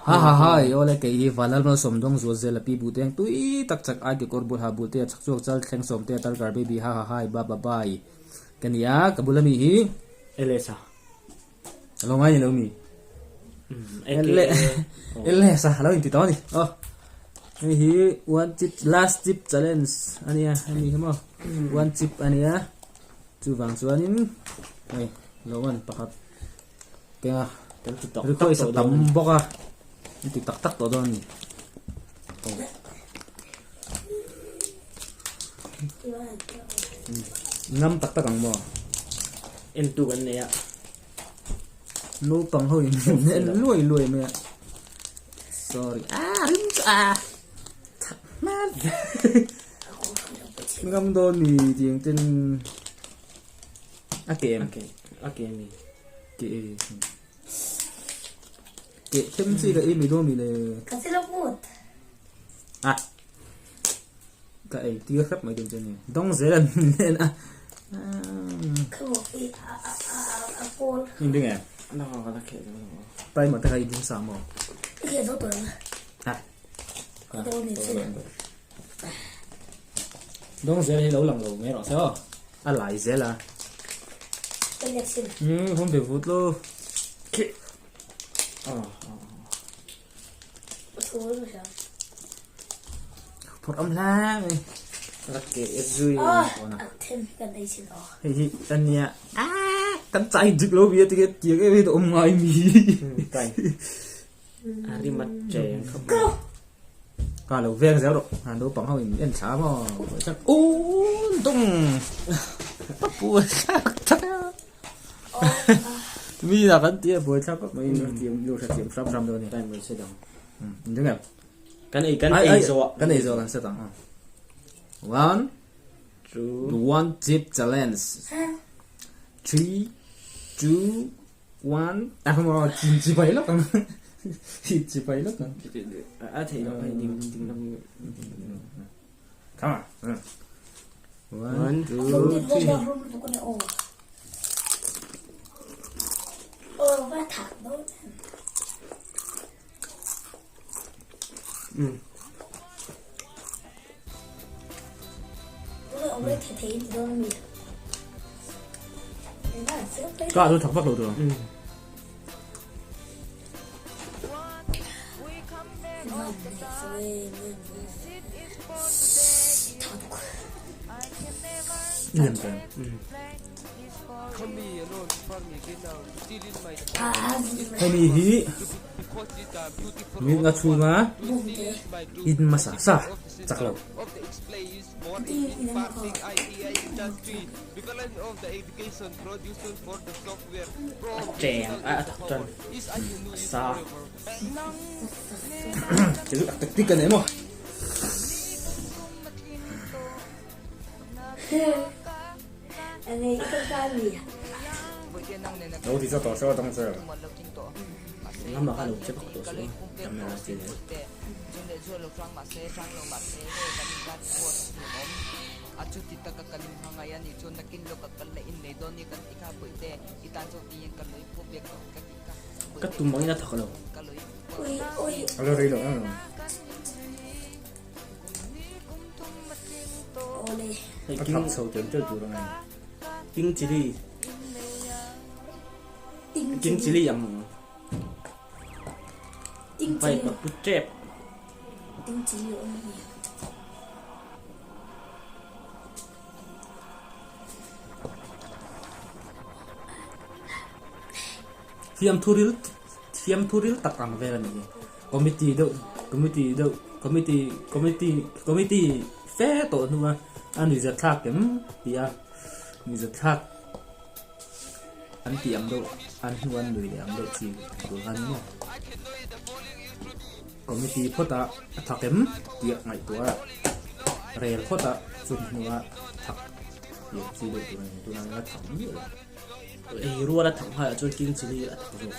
ha ha ha ole ke hi valal no somdong zo zel pi bu teng tui tak chak ai ke korbul ha bu te chak chok chal thleng som te tar gar baby ha ha ha ba ba bai kania kabulami hi Elesa lo ngai lo mi ele sa lo inti to ni oh mi hi one chip last chip challenge ania ami mo one chip ania chu wang chuanin ai lo wan pakhat kenga request tam boka inti tak tak to don ni ngam tak tak ang mo em tu gần này ạ no pang hoi lùi lùi mẹ sorry rim man ngam do ni tiếng trên kem ok mi ke thêm gì là em do mi này cái tia khắp mấy tiếng trên này đông dễ là nên nhìn đứng à nó có là kệ tay mà tay đứng sao mà đông dễ thì lâu lòng rồi nghe rõ sao lại dễ là không thể vụt luôn phật âm la này là kệ duy thì anh nha cắn tay trực lâu bia thì cái tiếng cái ôm ngoài mi tay đi mặt trẻ không cả lâu ven réo độ hàng đô bằng hơi ăn xá mà chắc tung bắt bùa chắc mi là vẫn tia bùa chắc có mấy tiếng nhiều tiếng trăm rồi này tay mới sẽ đồng đúng không cái này rồi là sẽ đồng one one chip challenge 3 2 1 không chỉ phải lắm chỉ phải lắm thì nó phải điểm come on 1 2 3 có tôi thắc mắc đầu rồi nhận tiền hay mi hi mi nga chu nga in masa sa chắc lâu trẻ trần sa chỉ được đặc tích cái này mà anh ấy không sao gì đâu thì sao tỏ sao tăng giờ năm mà hai lục chế bắt tổ số năm là gì đấy cắt tung mấy nó thật đâu alo đi rồi hay cắt thằng sầu chém chơi chủ rồi này kinh chỉ đi ăn phải bật bút chép phim thuril tak ang về là gì committee phê tổ nữa anh đi giật thác kiếm thì đi giật thác anh tiệm đâu anh huân người để anh đâu chỉ của anh mà committee phốt ta thác kiếm tiệm ngày tuổi rèn phốt ta chụp nữa thác tiệm chỉ được tụi này là thằng nhiều ấy rùa là thằng hai ở chỗ kinh chỉ đi là thằng rồi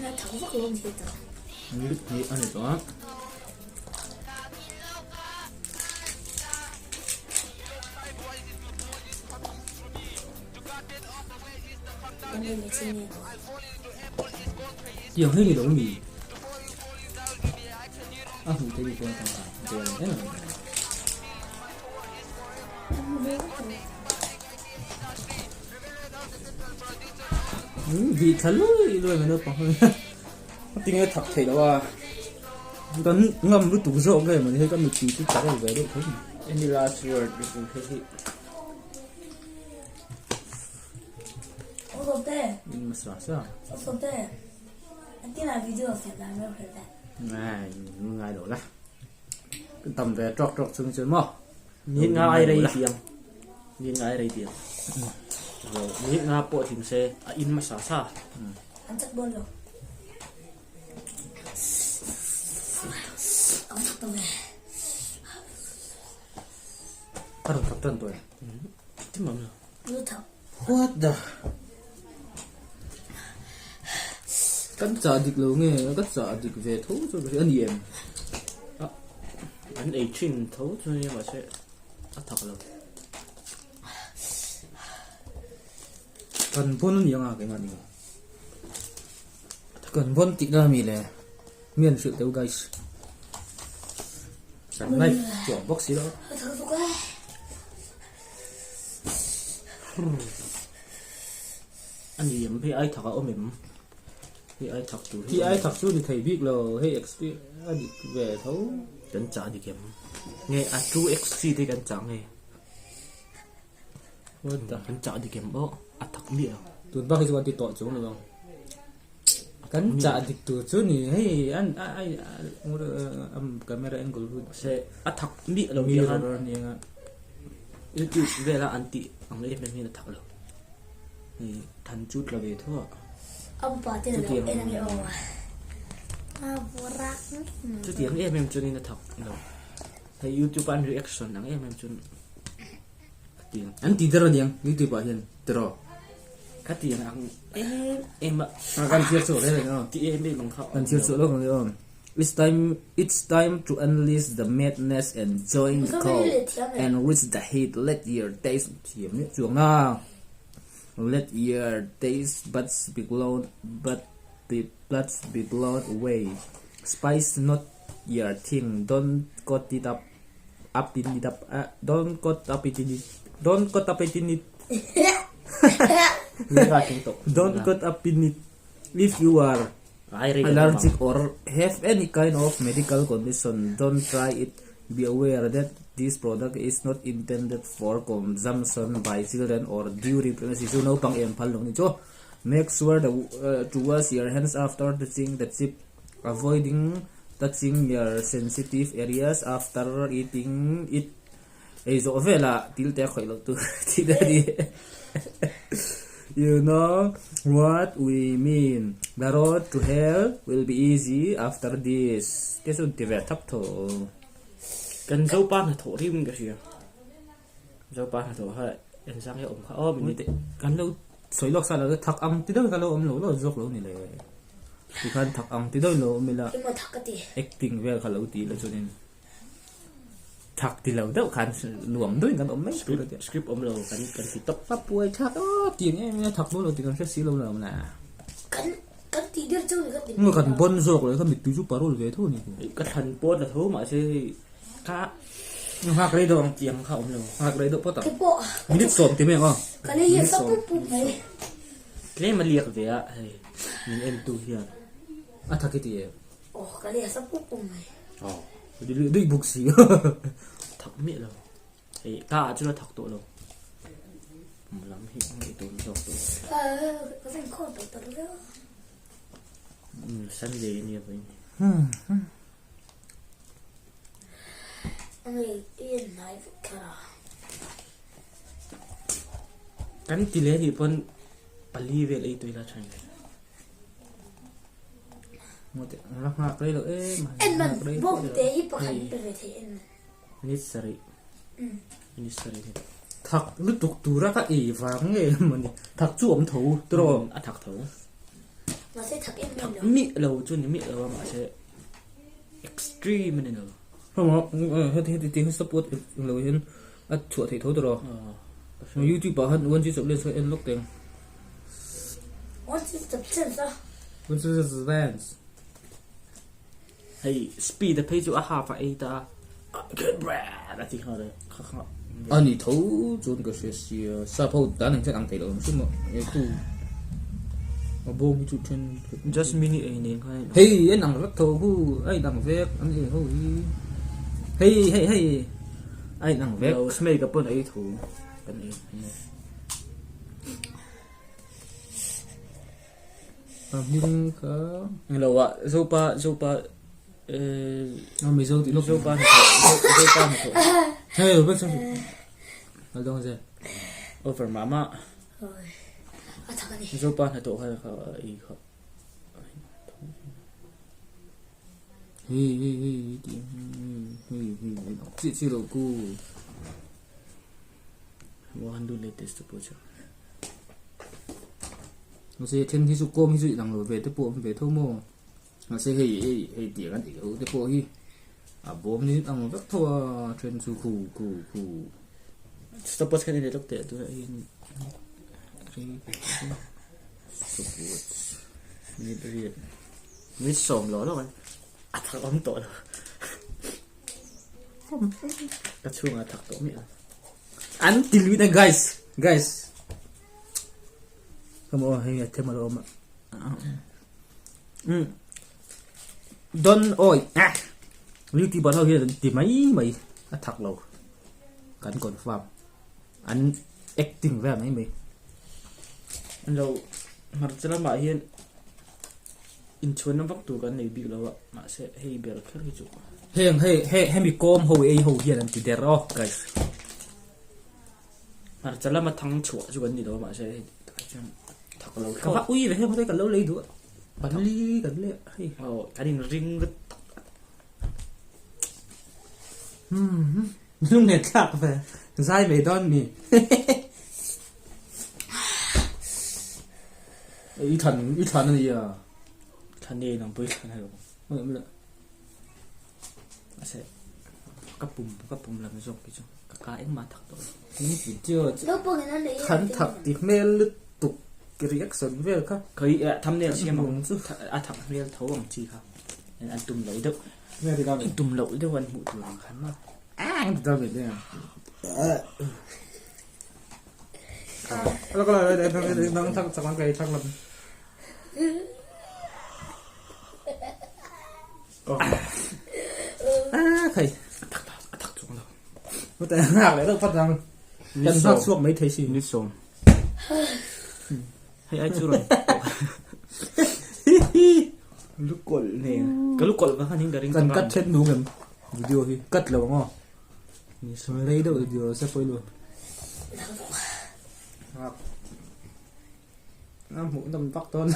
là thằng rất luôn thì tao như anh đó anh ấy 也青年。 Chiều hơi gì đúng gì à mình thấy đi qua thằng nào thế là vì thật lắm rồi mà nó bằng tiếng nghe thật thầy đó à con ngâm với tủ rượu cái mà thấy con một tí chút chả được về đâu thôi Any last word before he 어때? nhưng mà sợ sao 어때? anh là video phải làm đâu phải làm. này ngay đổ ra cái tầm về trọc trọc xuống xuống mò nhìn ngao ai đây tiếng nhìn ngao ai đây tiếng rồi nhìn ngao bộ thím xe in mà sao sao anh chắc bơn rồi. Ông chắc tôi về. bắt đầu tập trận tuổi chứ mà Như thật. what the cắn trả dịch lâu nghe cắn trả dịch về thú cho cái ăn yểm anh ấy chuyên thấu cho nên mà sẽ thật là cần vốn nhiều à cái ngành này cần vốn tịnh ra mì lè miền sự tiêu guys sẵn ngay chỗ box xí đó Thật phục quá. anh ấy em thấy ai thật ôm em thì ai thật chủ khi ai thật sự thì thầy biết là hay experience về thấu đánh trả thì kém nghe à true XC thì đánh trả nghe đánh trả thì kém bó à thật miệng tuần bác khi đi tọa chỗ này không cắn trả dịch từ chỗ này hay anh ai camera angle sẽ à thật miệng là mirror miệng anh này YouTube về là anti ông ấy em là thật rồi thì thành chút là về thôi Ông bỏ tiền là em nghe ồ à. Vô rác. chứ tiếng em cho nên là thật rồi thấy YouTube anh reaction nắng em cho tiếng anh tí ra điện YouTube bảo hiền trò các tiếng ăn em ạ cần chia sẻ đấy rồi thì em đi bằng họ cần chia sẻ lúc này không it's time to unleash the madness and join the call and reach the heat let your taste hiểm nhất chuồng nào let your taste buds be blown away spice not your thing don't got it up in it don't got up in it người ta kinh tục don't got up in it if you are allergic or have any kind of medical condition don't try it be aware that this product is not intended for consumption by children or during pregnancy so no pang em phal ni cho make sure to wash your hands after touching the chip avoiding touching your sensitive areas after eating it ei zo vela til te khoi lo tu ti da di you know what we mean the road to hell will be easy after this cái số tiền về thấp thổ cần dấu ban là thổ thêm cái gì dấu ban là thổ hay em sang cái ổng khá mình đi kan lo soi lok sa lo thak ang ti do kan lo om lo jok lo ni le ti kan thak ang ti do lo mi la Nhưng mà thật cái gì? acting vel khalo ti lo chunin thak ti lo do kan luam do kan om mai script om lo cần thì tóc pa puai thak o tiền em thak lo ti kan se si lo na na Cắn tí điên chung thì cắn tí. ngo kan bon jok lo kan mi tu ju parol ve tho ni cái thần bốt là thú mà chứ cá nhưng hak re do tiếng không lo hak re do po ta Cái bộ. minit som ti me ngo Cái này hiện sắp bút bút này. cái mà liệt về ạ mình em tu hiền a thak ti e Ồ, cái này sắp bút bút này. di buk si thật miệng rồi thì cá chứ là thật tội rồi lắm hiện người tốn dọc tội Có dành khôn tổ tổ đó. săn gì nhiều vậy Ông ấy yên nói với cả. cái tỷ lệ thì vẫn bali về lấy tôi là thành một nó hak re lo e Em mình bốc tế hiếp bậc hành về thế em. necessary necessary thì thak lu tuk tu ra ka e wang nge man thak chu om tho tro à thật thấu Nó sẽ thật em thật mình rồi. miệng lâu cho nên miệng lâu mà sẽ extreme này nữa không hết thì support lo hin a chu thei tho tro YouTube ba han won ji so le so en lok teng 我这怎么这样？不是是 Vans。 hay speed 的配就啊哈发 A 的，good brad 那挺好的，很好。啊，你头做那个学习啊，沙泡打能在当地了，是吗？也不，我不会做成。 just mini A 年开。嘿，哎，能รับ头กูไอ้นังเวกอันนี้โอ้ยเฮ้ยเฮ้ยเฮ้ยไอ้นังเวก เราสมัยกับเปิ้ล A ถูกัน A มิงก็ เราอะzopa ไม่รู้ที่ลูก zopa ถู เฮ้ยรู้ไหมช่างเราต้องเจอ over mama 啊，他个你， zopa ถูให้เขาอีกเขา เฮ้ยเฮ้ยเฮ้ยเฮ้ยเฮ้ยจิจิโลกู วันดู latest ตัวเจ้า เราเสียเทนที่สุโกมิสุหลังเราเวทปวมเวททั่วโมเราเสียเฮ้ยเฮ้ยเฮ้ยเดี๋ยวกันเดี๋ยวที่ปวที่อ่ะบวมนี่ตั้งแบบทั่วเทรนสุคูคู stop แค่นี้เด็กเตะตัวเองนี่เรียนนี่สมหล่อแล้วกันอัดถักอ้อมโตแล้วกระช่วงอัดถักโตไม่เอา until with the guys kamu hey ya tema lo ma don oiวิธีบอลเราเฮียตีไม่ทักเรากันก่อนฟาร์มอัน acting แบบไหนไหม เรามาจะละมาเฮียนอินชวนน้ำฟักตัวกันในบิ๊กแล้วอะมาเสให้เบลแค่ที่จุก ให้มีโกมโฮเอโฮเฮียนั่นติดเดรอ guys มาจะละมาทั้งชัวจุกันนี่แล้วมาเสให้ถักเรา ก็ว่าอุ้ยเลยให้เขาได้กันแล้วเลยดูบันลีกันเลยให้ เอาการยิงริงก็ ลุงเนี่ยทักไปใส่ไม่ดอนมีอีทันนั่นเอง ทันเดย์น้องปุ้ยทันอะไรหรอ ไม่เลย มาเสกับปุ่มแล้วไม่จบกี่จุกกับกาเอ็งมาถักตัว นี่ปิดเจอ 都不给他累。 ขันถักติเมลตุกกรียกสนเวลครับ เคยทำเนี่ยเชี่ยมั้งถักเรียนเท่าวังจีครับอันตุ่มเหลาเด้อ แม่ที่เราเนี่ย ตุ่มเหลาเด้อวันหูตัวขันมาก เราเนี่ยแล้วก็เลยต้องทักสักวันไกลทักลำใคร ถักจุกเรา แต่หากเลยต้องพัดดังกันพักช่วงไม่เทชิ นิสมให้ไอ้จุ๊ยลูกกลเนี่ยก็ลูกกลก็ขันยิงเดริง กันกัดเช็ดดูกันวิดีโอที่กัดแล้วง้อนี่สมัยเด็กวิดีโอเสียไปเลยครับน้ำหมูน้ำปักต้น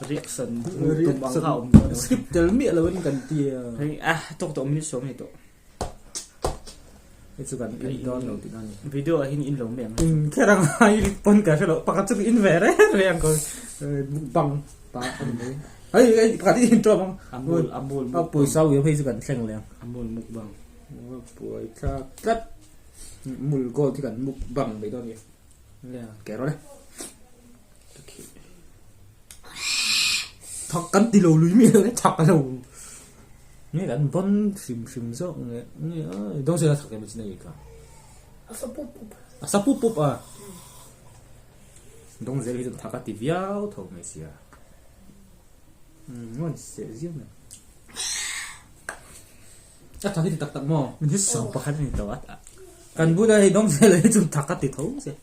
เรียกสัน ตุ่มบังเขาสกิปเจอเมียแล้วมันกันเตีย เฮ้ยอ่ะตัวมิสมให้ตัว ไอ้สุกันอินดอนเราติดนั่น วิดีโอหินอินหลงแม่ง แค่รังไห้ปนกันแค่เราปกติอินเวร์เรียงก็บังปาคนนี้เฮ้ยปกติอินตัวบัง อัมบูล เอาปุ๋ยเศร้าอยู่ให้สุกันแข่งแรง อัมบูลมุกบัง ปุ๋ยชากัดมุลโกที่กันมุกบังไปตอนนี้เนี่ยแกเราเลยทักกันตีโลลุยมีเลยทักกันเราเนี่ยกันบอลซิมซ่งเนี่ยต้องเสียทักกันไม่ใช่ไหมครับ 我说不， อ่ะสับปุ๊บอ่ะต้องเสียที่ทักกันตีวิาวทงไม่เสียมันเสียจริงนะถ้าทักที่ตักตักหม้อ มันที่สองปะนี่ตัวอ่ะ กันพูดได้ต้องเสียเลยจนทักกันติดท้องเสีย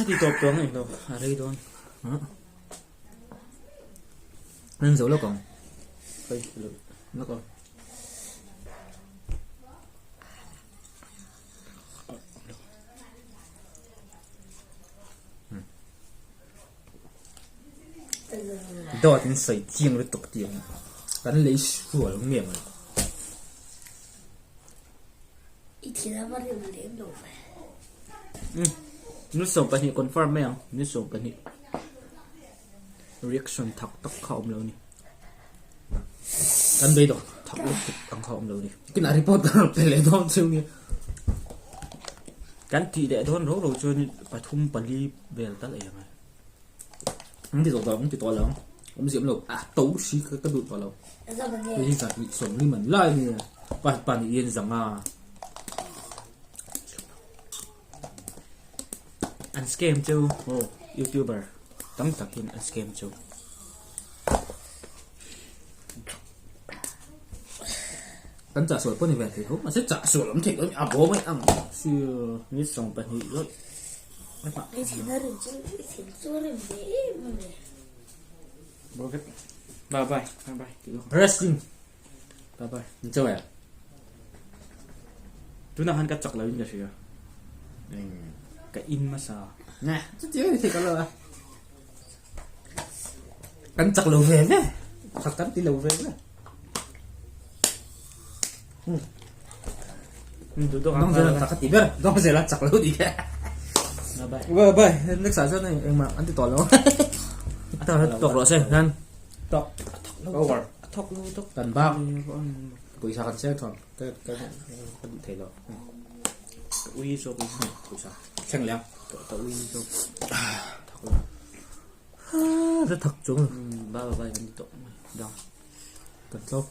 ที่ตัวนี่ตัวอะไรตัว นั่งเสียวแล้วก่อน ไปเลย แล้วก็ดอดเป็นใส่เจียงเลยตกเตียงกันเลยชัวร์เมียมัน 一提他妈就连不呗。นึกส่งไปนี่คอนเฟิร์มไหมอ่ะนึกส่งไปนี่ reaction ถักตกเข้าแล้วนี่ กันไปดอก thọc lúc ăn không đâu đi cái này report phải lấy đón siêu nha cái thì để đón rốt rồi cho phải thum bẩn đi về tất lại mà anh thì tổng thì to lắm ông diễm lộc tấu xí cái đụt to lắm ra bên cái này gì cả bị sống đi mình lại nè bạn yên rằng ăn scam châu youtuber tấm tập hiện ăn scam châu cắn trả sủi con này về thì không mà sẽ trả sủi lắm thì nó bố mới ăn xưa biết xong bẩn đi rồi các bạn cái tiền nó được chứ cái tiền xua lên dễ mà này bro cái bye bye kiểu wrestling bye bye chơi à chúng ta hắn cắt chọc lại cái gì à cái in mà sao nè chứ chứ thì có lời cắn chặt lầu về nhé thật cắn tí lầu về nhé chúng tôi nó giờ là thật tí biết nó giờ là chặt lầu đi kìa bye bye nước xả rất này em mà ăn thì tỏi lắm tao tộc rõ xem gan tộc over thóc luôn thóc tần bao quỷ sao cần xe thoảng cái bị thể rồi uy cho quỷ sao xem lắm tao uy cho rất thật chúng ba cái gì tụng đâu cần sâu